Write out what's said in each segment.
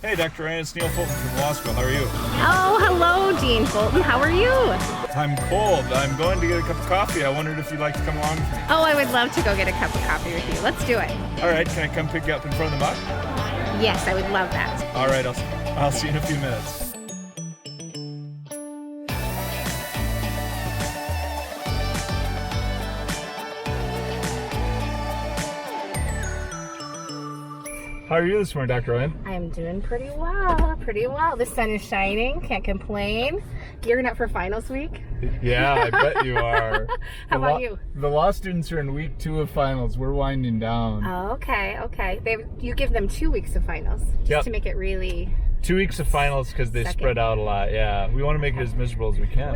Hey, Dr. Ryan, it's Neil Fulton from law school. How are you? Oh, hello, Dean Fulton. How are you? I'm cold. I'm going to get a cup of coffee. I wondered if you'd like to come along with me. Oh, I would love to go get a cup of coffee with you. Let's do it. All right, can I come pick you up in front of the mug? Yes, I would love that. All right, I'll see you in a few minutes. How are you this morning, Dr. Ryan? I'm doing pretty well. The sun is shining. Can't complain. Gearing up for finals week. Yeah, I bet you are. How about you? The law students are in week 2 of finals. We're winding down. Oh, okay. You give them 2 weeks of finals just to make it really... 2 weeks of finals because they spread out a lot. Yeah, we want to make it as miserable as we can.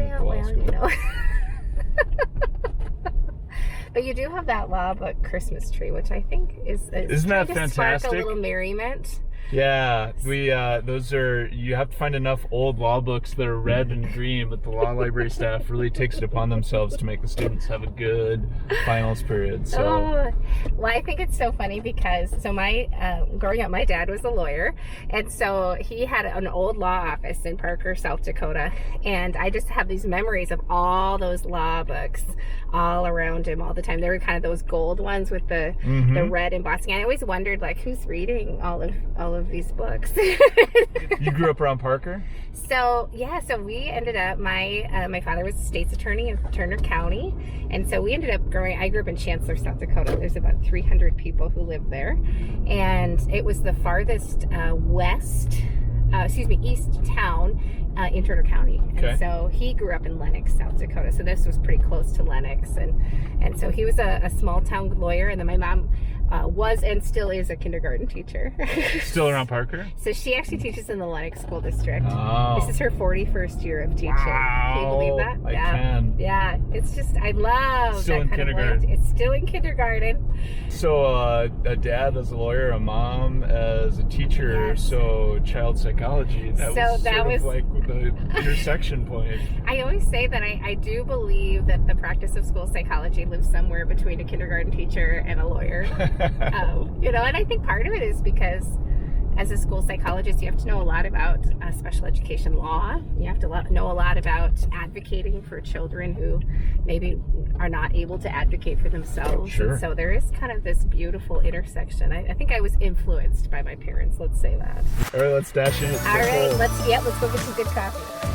But you do have that law book Christmas tree, which I think is isn't that fantastic? Spark a little merriment. Yeah, we those are, you have to find enough old law books that are red and green, but the law library staff really takes it upon themselves to make the students have a good finals period. So, well, I think it's so funny because my growing up, my dad was a lawyer, and so he had an old law office in Parker, South Dakota, and I just have these memories of all those law books all around him all the time. They were kind of those gold ones with the red embossing. I always wondered, like, who's reading all of these books. You grew up around Parker? So we ended up, my father was a state's attorney in Turner County, and so we ended up I grew up in Chancellor, South Dakota. There's about 300 people who live there, and it was the farthest east town in Turner County. Okay. And so he grew up in Lenox, South Dakota. So this was pretty close to Lenox. And so he was a small town lawyer. And then my mom was and still is a kindergarten teacher. Still around Parker? So she actually teaches in the Lenox School District. Oh. This is her 41st year of teaching. Wow. Can you believe that? I can. Yeah. It's just, I love Still that in kind kindergarten. of loyalty. It's still in kindergarten. So a dad as a lawyer, a mom as a teacher, Yes. So child psychology. That was like the intersection point. I always say that I do believe that the practice of school psychology lives somewhere between a kindergarten teacher and a lawyer. And I think part of it is because as a school psychologist, you have to know a lot about special education law. You have to know a lot about advocating for children who maybe are not able to advocate for themselves. Sure. And so there is kind of this beautiful intersection. I think I was influenced by my parents, let's say that. All right, let's dash in. All right, let's go get some good coffee.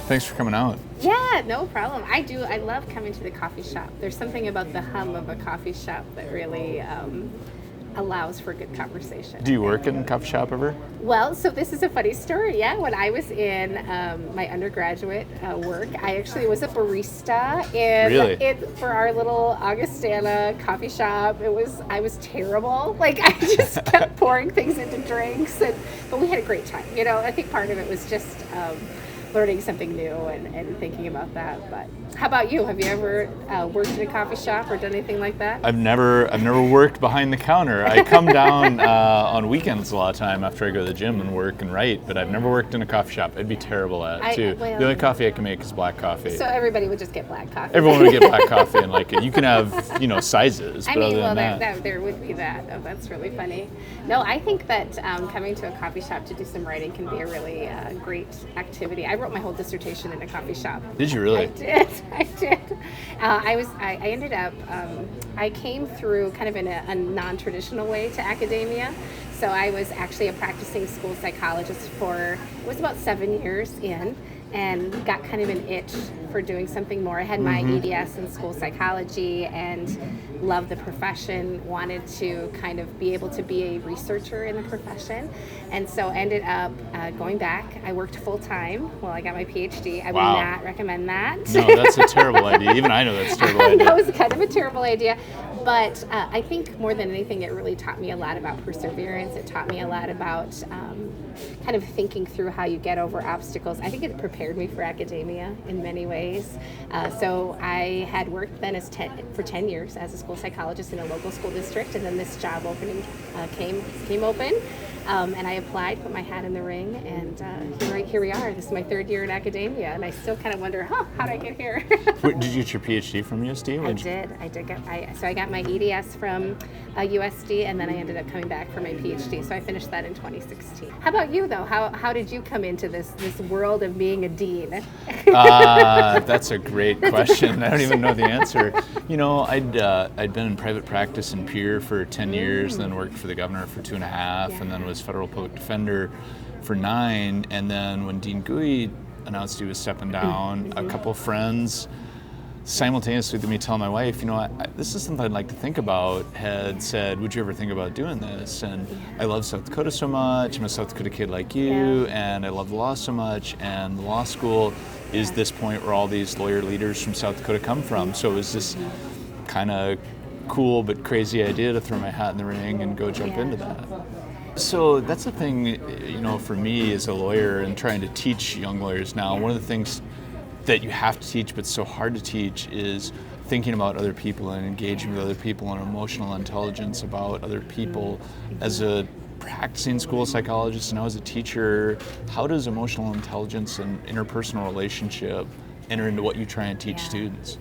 Thanks for coming out. Yeah, no problem. I love coming to the coffee shop. There's something about the hum of a coffee shop that really allows for good conversation. Do you work in a coffee shop ever? Well, so this is a funny story. Yeah, when I was in my undergraduate work, I actually was a barista for our little Augustana coffee shop. I was terrible. Like, I just kept pouring things into drinks, but we had a great time. I think part of it was just learning something new and thinking about that. But how about you? Have you ever worked in a coffee shop or done anything like that? I've never worked behind the counter. I come down on weekends a lot of time after I go to the gym and work and write, but I've never worked in a coffee shop. I'd be terrible at it too. The only coffee I can make is black coffee. So everybody would just get black coffee. Everyone would get black coffee and like it. You can have, sizes, but other than that. There would be that. Oh, that's really funny. No, I think that coming to a coffee shop to do some writing can be a really great activity. I wrote my whole dissertation in a coffee shop. Did you really? I did. I ended up, I came through kind of in a non-traditional way to academia. So I was actually a practicing school psychologist it was about 7 years in, and got kind of an itch for doing something more. I had my EDS in school psychology and loved the profession, wanted to kind of be able to be a researcher in the profession, and so ended up going back. I worked full-time while I got my PhD. I would not recommend that. No, that's a terrible idea. Even I know that's a terrible idea. That was kind of a terrible idea. But I think more than anything, it really taught me a lot about perseverance. It taught me a lot about kind of thinking through how you get over obstacles. I think it prepared me for academia in many ways. So I had worked then for 10 years as a school psychologist in a local school district, and then this job opening came open. And I applied, put my hat in the ring, and here we are. This is my third year in academia, and I still kind of wonder, how did I get here? Wait, did you get your PhD from USD? I got my EDS from USD, and then I ended up coming back for my PhD. So I finished that in 2016. How about you, though? How did you come into this world of being a dean? That's a great question. I don't even know the answer. I'd been in private practice in Pierre for 10 years, then worked for the governor for 2.5, and then was federal public defender for 9. And then when Dean Gui announced he was stepping down, a couple friends simultaneously with me telling my wife, this is something I'd like to think about, had said, would you ever think about doing this? And I love South Dakota so much. I'm a South Dakota kid like you, and I love the law so much. And the law school is this point where all these lawyer leaders from South Dakota come from. So it was this kind of cool but crazy idea to throw my hat in the ring and go jump into that. So that's the thing, for me as a lawyer and trying to teach young lawyers now, one of the things that you have to teach but so hard to teach is thinking about other people and engaging with other people and emotional intelligence about other people. As a practicing school psychologist and now as a teacher, how does emotional intelligence and interpersonal relationship enter into what you try and teach students?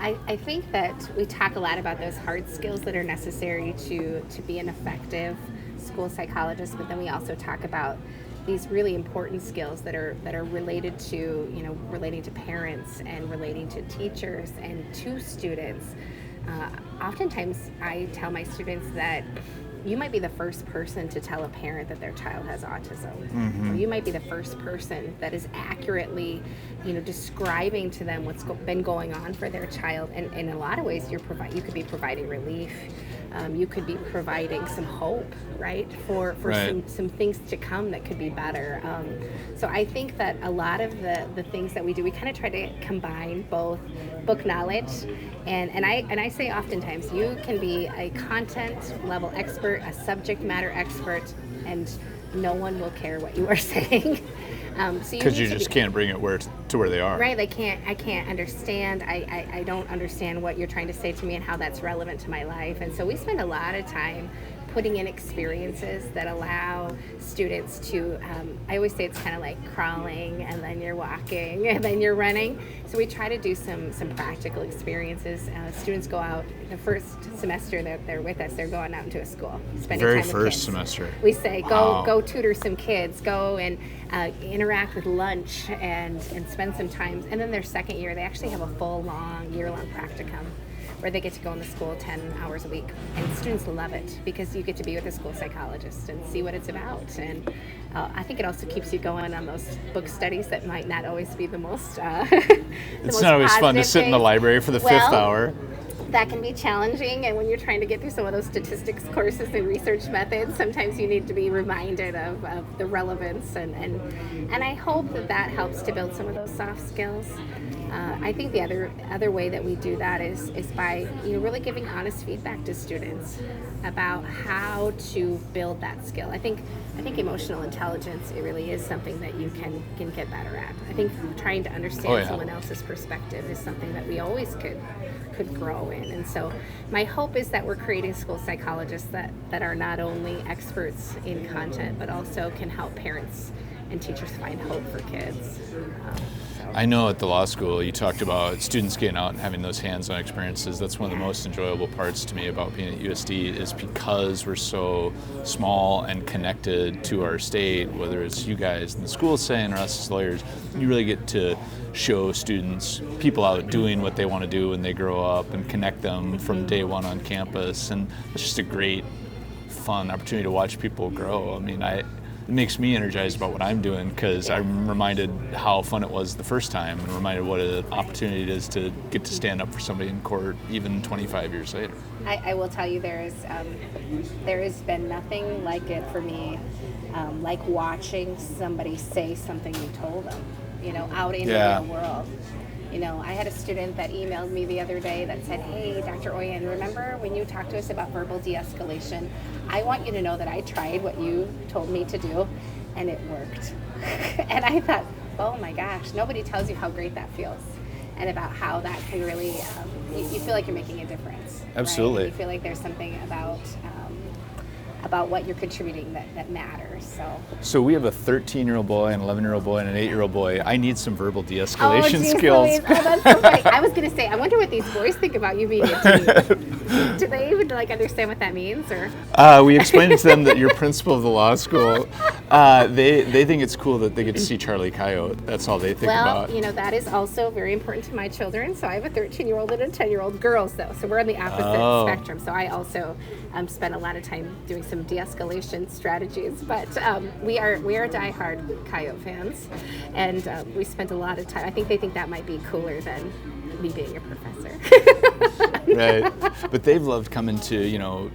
I think that we talk a lot about those hard skills that are necessary to be an effective school psychologist, but then we also talk about these really important skills that are related to, relating to parents and relating to teachers and to students. Oftentimes I tell my students that you might be the first person to tell a parent that their child has autism. Or you might be the first person that is accurately, describing to them what's been going on for their child. And in a lot of ways, you could be providing relief. You could be providing some hope, right, for some things to come that could be better. So I think that a lot of the things that we do, we kind of try to combine both book knowledge and I say oftentimes you can be a content level expert, a subject matter expert, and no one will care what you are saying. Because you just can't bring it to where they are. Right, I can't understand. I don't understand what you're trying to say to me and how that's relevant to my life. And so we spend a lot of time putting in experiences that allow students to, I always say it's kind of like crawling and then you're walking and then you're running. So we try to do some practical experiences. Students go out, the first semester that they're with us, they're going out into a school, spending time with kids. Very first semester. We say, go tutor some kids, go and interact with lunch and spend some time. And then their second year, they actually have a full year-long practicum where they get to go in the school 10 hours a week. And students love it because you get to be with a school psychologist and see what it's about. And I think it also keeps you going on those book studies that might not always be the most It's not always fun to sit in the library for the fifth hour. That can be challenging, and when you're trying to get through some of those statistics courses and research methods, sometimes you need to be reminded of the relevance, and I hope that helps to build some of those soft skills. I think the other way that we do that is by really giving honest feedback to students about how to build that skill. I think emotional intelligence, it really is something that you can get better at. I think trying to understand someone else's perspective is something that we always could grow in. And so my hope is that we're creating school psychologists that are not only experts in content, but also can help parents and teachers find hope for kids. I know at the law school you talked about students getting out and having those hands-on experiences. That's one of the most enjoyable parts to me about being at USD, is because we're so small and connected to our state, whether it's you guys in the school setting or us as lawyers, you really get to show students people out doing what they want to do when they grow up and connect them from day one on campus. And it's just a great, fun opportunity to watch people grow. I mean, it makes me energized about what I'm doing because I'm reminded how fun it was the first time and reminded what an opportunity it is to get to stand up for somebody in court even 25 years later. I will tell you there has been nothing like it for me, like watching somebody say something you told them, out in the real world. I had a student that emailed me the other day that said, "Hey, Dr. Oyen, remember when you talked to us about verbal de-escalation? I want you to know that I tried what you told me to do, and it worked." And I thought, oh my gosh, nobody tells you how great that feels, and about how that can really, you feel like you're making a difference. Absolutely. Right? You feel like there's something about about what you're contributing that matters. So we have a 13-year-old boy, an 11-year-old boy, and an 8-year-old boy. I need some verbal Oh, de-escalation geez, skills. Louise. Oh, that's so funny. I was going to say, I wonder what these boys think about you being a teen. Do they even understand what that means, or? We explained to them that you're principal of the law school. They think it's cool that they get to see Charlie Coyote. That's all they think Well, about. that is also very important to my children. So I have a 13-year-old and a 10-year-old, girls though. So we're on the opposite spectrum. So I also spend a lot of time doing some de-escalation strategies. But we are diehard Coyote fans, and we spent a lot of time. I think they think that might be cooler than me being a professor. Right. But they've loved coming to,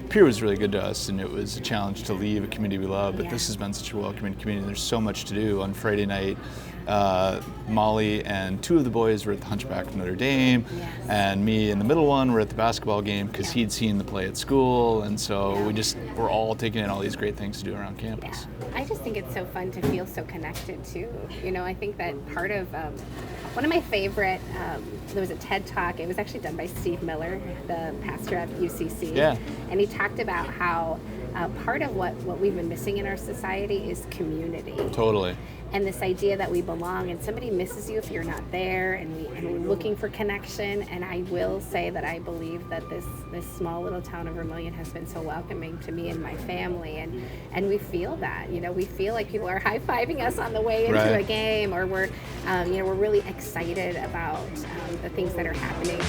Pier was really good to us, and it was a challenge to leave a community we love, but Yeah. this has been such a welcoming community. There's so much to do. On Friday night, Molly and 2 of the boys were at the Hunchback of Notre Dame, Yes. and me and the middle one were at the basketball game because Yeah. he'd seen the play at school, and so Yeah. we're all taking in all these great things to do around Yeah, campus. I just think it's so fun to feel so connected too. I think that part of one of my favorite, there was a TED Talk, it was actually done by Steve Miller, the pastor at UCC. Yeah. And he talked about how part of what we've been missing in our society is community. Totally. And this idea that we belong, and somebody misses you if you're not there, and we're looking for connection. And I will say that I believe that this small little town of Vermilion has been so welcoming to me and my family, and we feel that. We feel like people are high-fiving us on the way into Right. a game, or we're really excited about the things that are happening.